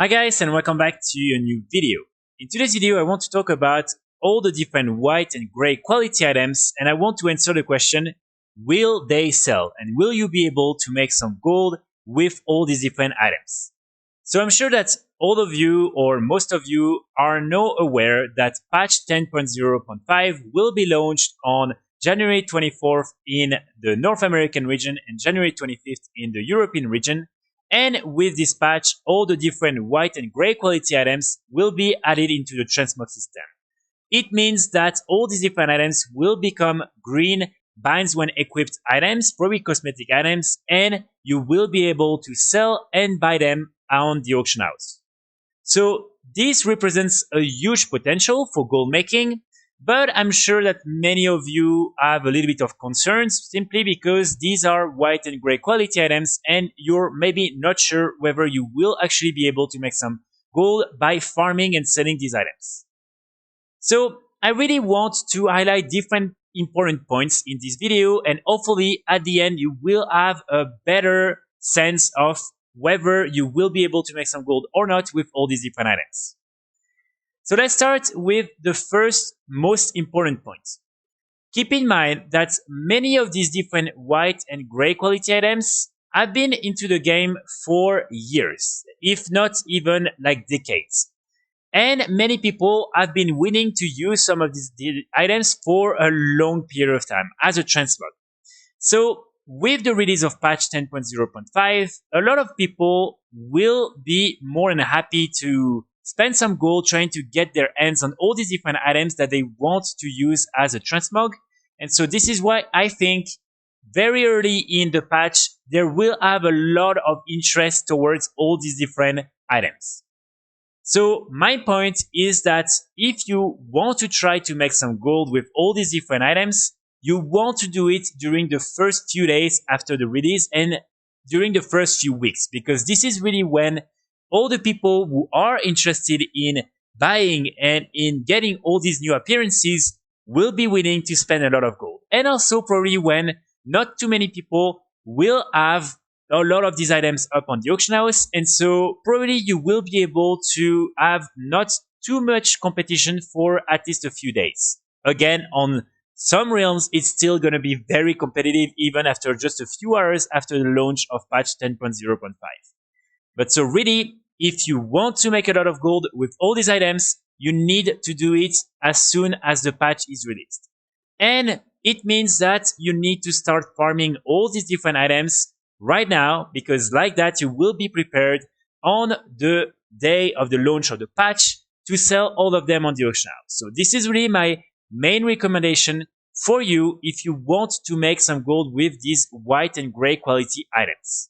Hi guys, and welcome back to a new video. In today's video I want to talk about all the different white and gray quality items, and I want to answer the question, will they sell and will you be able to make some gold with all these different items? So I'm sure that all of you or most of you are now aware that patch 10.0.5 will be launched on January 24th in the North American region and January 25th in the European region. And with this patch, all the different white and gray quality items will be added into the transmog system. It means that all these different items will become green binds when equipped items, probably cosmetic items, and you will be able to sell and buy them on the auction house. So this represents a huge potential for gold making, but I'm sure that many of you have a little bit of concerns simply because these are white and gray quality items and you're maybe not sure whether you will actually be able to make some gold by farming and selling these items. So I really want to highlight different important points in this video, and hopefully at the end you will have a better sense of whether you will be able to make some gold or not with all these different items. So let's start with the first most important point. Keep in mind that many of these different white and gray quality items have been into the game for years, if not even like decades. And many people have been willing to use some of these items for a long period of time as a transmog. So with the release of patch 10.0.5, a lot of people will be more than happy to spend some gold trying to get their hands on all these different items that they want to use as a transmog. And so this is why I think very early in the patch, there will have a lot of interest towards all these different items. So my point is that if you want to try to make some gold with all these different items, you want to do it during the first few days after the release and during the first few weeks, because this is really when all the people who are interested in buying and in getting all these new appearances will be willing to spend a lot of gold. And also probably when not too many people will have a lot of these items up on the auction house, and so probably you will be able to have not too much competition for at least a few days. Again, on some realms, it's still going to be very competitive even after just a few hours after the launch of patch 10.0.5. But so really, if you want to make a lot of gold with all these items, you need to do it as soon as the patch is released. And it means that you need to start farming all these different items right now, because like that you will be prepared on the day of the launch of the patch to sell all of them on the auction house. So this is really my main recommendation for you if you want to make some gold with these white and gray quality items.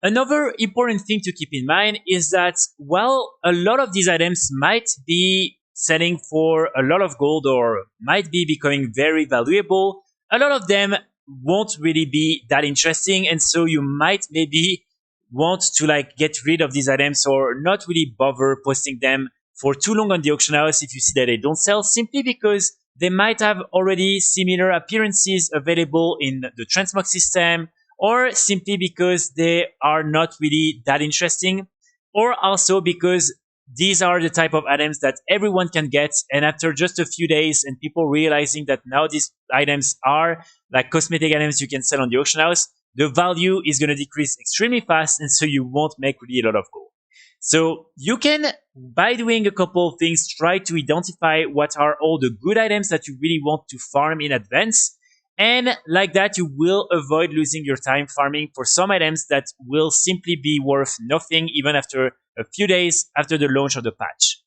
Another important thing to keep in mind is that while a lot of these items might be selling for a lot of gold or might be becoming very valuable, a lot of them won't really be that interesting, and so you might maybe want to like get rid of these items or not really bother posting them for too long on the auction house if you see that they don't sell, simply because they might have already similar appearances available in the transmog system, or simply because they are not really that interesting, or also because these are the type of items that everyone can get, and after just a few days and people realizing that now these items are like cosmetic items you can sell on the auction house, the value is going to decrease extremely fast, and so you won't make really a lot of gold. So you can, by doing a couple of things, try to identify what are all the good items that you really want to farm in advance, and like that you will avoid losing your time farming for some items that will simply be worth nothing even after a few days after the launch of the patch.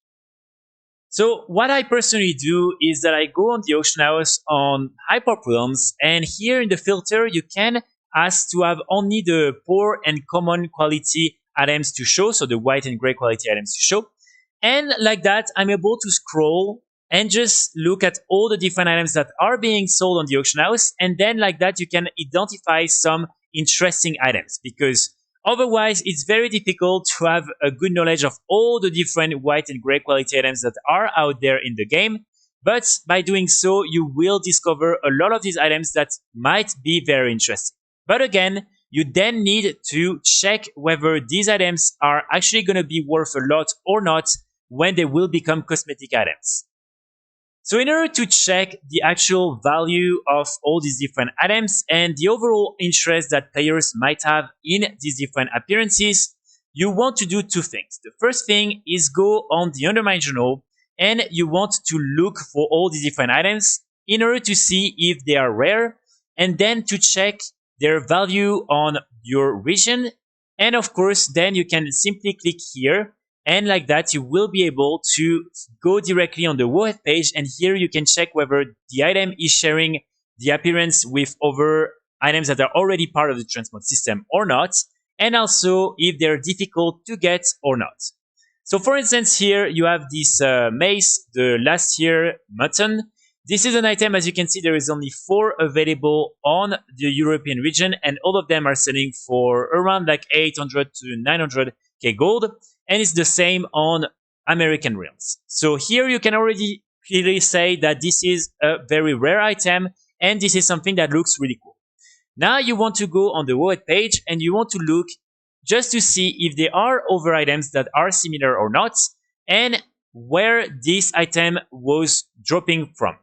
So what I personally do is that I go on the auction house on hyper realms, and here in the filter you can ask to have only the poor and common quality items to show, so the white and gray quality items to show. And like that I'm able to scroll and just look at all the different items that are being sold on the auction house, and then like that you can identify some interesting items, because otherwise it's very difficult to have a good knowledge of all the different white and gray quality items that are out there in the game. But by doing so, you will discover a lot of these items that might be very interesting. But again, you then need to check whether these items are actually going to be worth a lot or not when they will become cosmetic items. So in order to check the actual value of all these different items and the overall interest that players might have in these different appearances, you want to do two things. The first thing is go on the Undermine journal and you want to look for all these different items in order to see if they are rare and then to check their value on your region. And of course, then you can simply click here and like that, you will be able to go directly on the WoW page. And here you can check whether the item is sharing the appearance with other items that are already part of the transmog system or not. And also if they're difficult to get or not. So for instance, here you have this mace, the last year mutton. This is an item, as you can see, there is only 4 available on the European region, and all of them are selling for around like 800 to 900k gold. And it's the same on American realms. So here you can already clearly say that this is a very rare item and this is something that looks really cool. Now you want to go on the WoW page and you want to look just to see if there are other items that are similar or not and where this item was dropping from.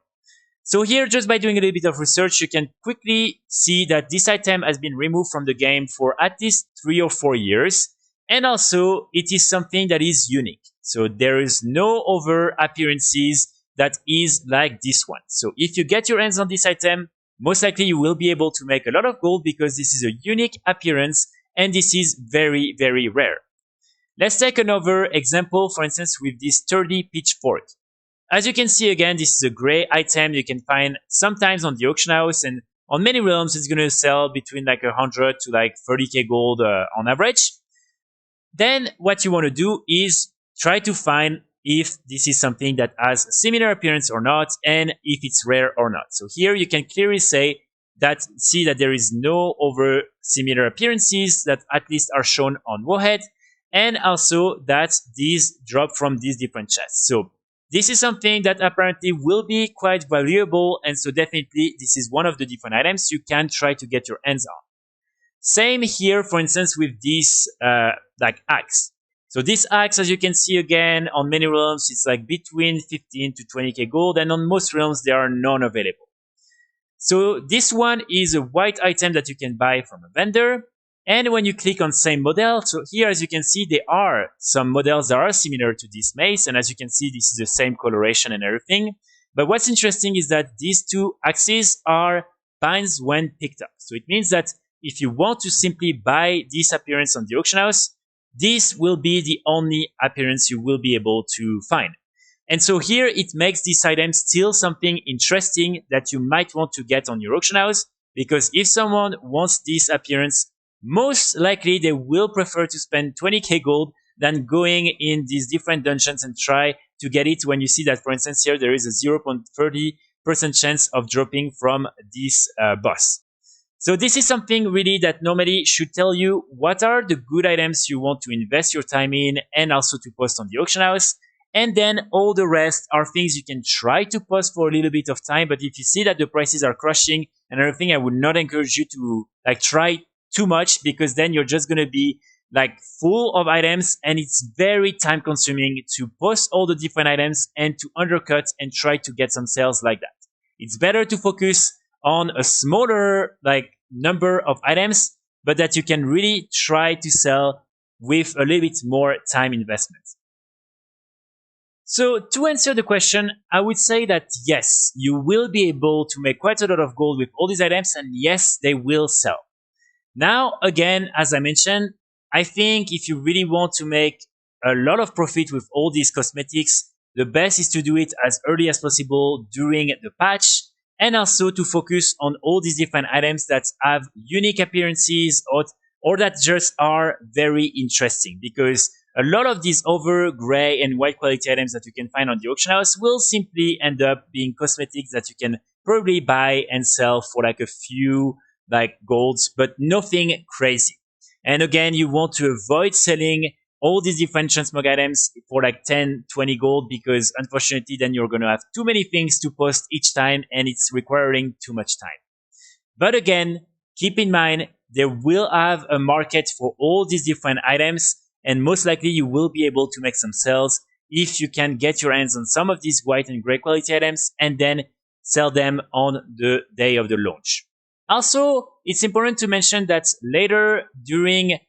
So here, just by doing a little bit of research, you can quickly see that this item has been removed from the game for at least 3 or 4 years. And also, it is something that is unique. So there is no other appearances that is like this one. So if you get your hands on this item, most likely you will be able to make a lot of gold because this is a unique appearance and this is very, very rare. Let's take another example, for instance, with this sturdy pitchfork. As you can see again, this is a gray item you can find sometimes on the auction house, and on many realms it's going to sell between like 100 to like 30k gold on average. Then what you want to do is try to find if this is something that has a similar appearance or not, and if it's rare or not. So here you can clearly see that there is no other similar appearances that at least are shown on Warhead, and also that these drop from these different chests. So this is something that apparently will be quite valuable, and so definitely this is one of the different items you can try to get your hands on. Same here, for instance, with this like axe. So this axe, as you can see again, on many realms, it's like between 15 to 20k gold, and on most realms there are none available. So this one is a white item that you can buy from a vendor. And when you click on same model, so here as you can see, there are some models that are similar to this mace. And as you can see, this is the same coloration and everything. But what's interesting is that these two axes are binds when picked up. So it means that if you want to simply buy this appearance on the auction house, this will be the only appearance you will be able to find. And so here it makes this item still something interesting that you might want to get on your auction house, because if someone wants this appearance, most likely they will prefer to spend 20k gold than going in these different dungeons and try to get it when you see that, for instance, here there is a 0.30% chance of dropping from this boss. So this is something really that normally should tell you what are the good items you want to invest your time in and also to post on the auction house. And then all the rest are things you can try to post for a little bit of time. But if you see that the prices are crushing and everything, I would not encourage you to like try too much, because then you're just going to be like full of items and it's very time consuming to post all the different items and to undercut and try to get some sales like that. It's better to focus on a smaller like number of items, but that you can really try to sell with a little bit more time investment. So to answer the question, I would say that yes, you will be able to make quite a lot of gold with all these items, and yes, they will sell. Now, again, as I mentioned, I think if you really want to make a lot of profit with all these cosmetics, the best is to do it as early as possible during the patch, and also to focus on all these different items that have unique appearances or that just are very interesting, because a lot of these other gray and white quality items that you can find on the auction house will simply end up being cosmetics that you can probably buy and sell for like a few like golds, but nothing crazy. And again, you want to avoid selling all these different transmog items for like 10, 20 gold, because unfortunately then you're going to have too many things to post each time and it's requiring too much time. But again, keep in mind they will have a market for all these different items, and most likely you will be able to make some sales if you can get your hands on some of these white and gray quality items and then sell them on the day of the launch. Also, it's important to mention that later during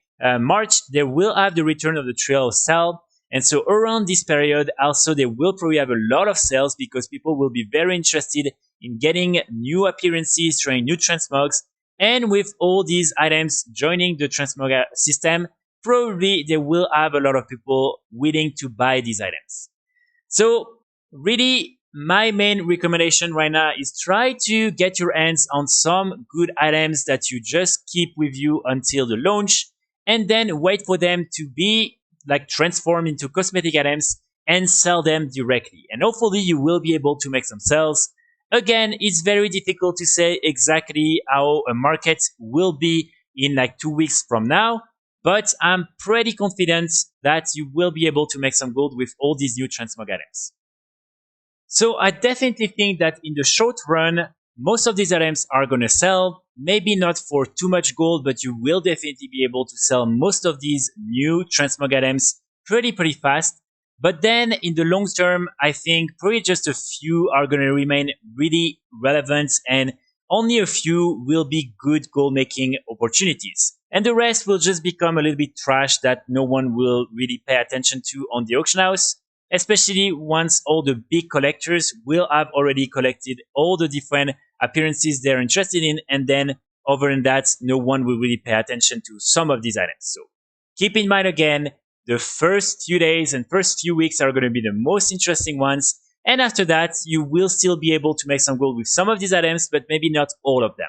March, they will have the return of the Trail of Sal. And so around this period, also, they will probably have a lot of sales because people will be very interested in getting new appearances, trying new transmogs. And with all these items joining the transmog system, probably they will have a lot of people willing to buy these items. So really, my main recommendation right now is try to get your hands on some good items that you just keep with you until the launch, and then wait for them to be like transformed into cosmetic items and sell them directly. And hopefully you will be able to make some sales. Again, it's very difficult to say exactly how a market will be in like 2 weeks from now, but I'm pretty confident that you will be able to make some gold with all these new transmog items. So I definitely think that in the short run, most of these items are going to sell, maybe not for too much gold, but you will definitely be able to sell most of these new transmog items pretty fast. But then in the long term, I think probably just a few are going to remain really relevant, and only a few will be good gold making opportunities. And the rest will just become a little bit trash that no one will really pay attention to on the auction house, especially once all the big collectors will have already collected all the different appearances they're interested in, and then other than that, no one will really pay attention to some of these items. So keep in mind again, the first few days and first few weeks are going to be the most interesting ones, and after that, you will still be able to make some gold with some of these items, but maybe not all of them.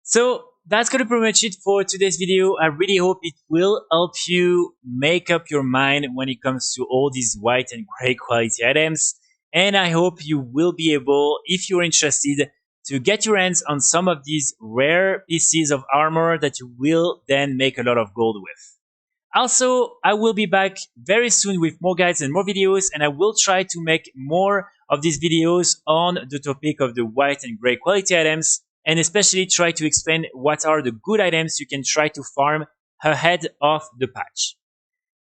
So that's going to be pretty much it for today's video. I really hope it will help you make up your mind when it comes to all these white and gray quality items. And I hope you will be able, if you're interested, to get your hands on some of these rare pieces of armor that you will then make a lot of gold with. Also, I will be back very soon with more guides and more videos, and I will try to make more of these videos on the topic of the white and gray quality items, and especially try to explain what are the good items you can try to farm ahead of the patch.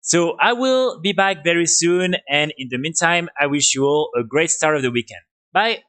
So I will be back very soon, and in the meantime, I wish you all a great start of the weekend. Bye!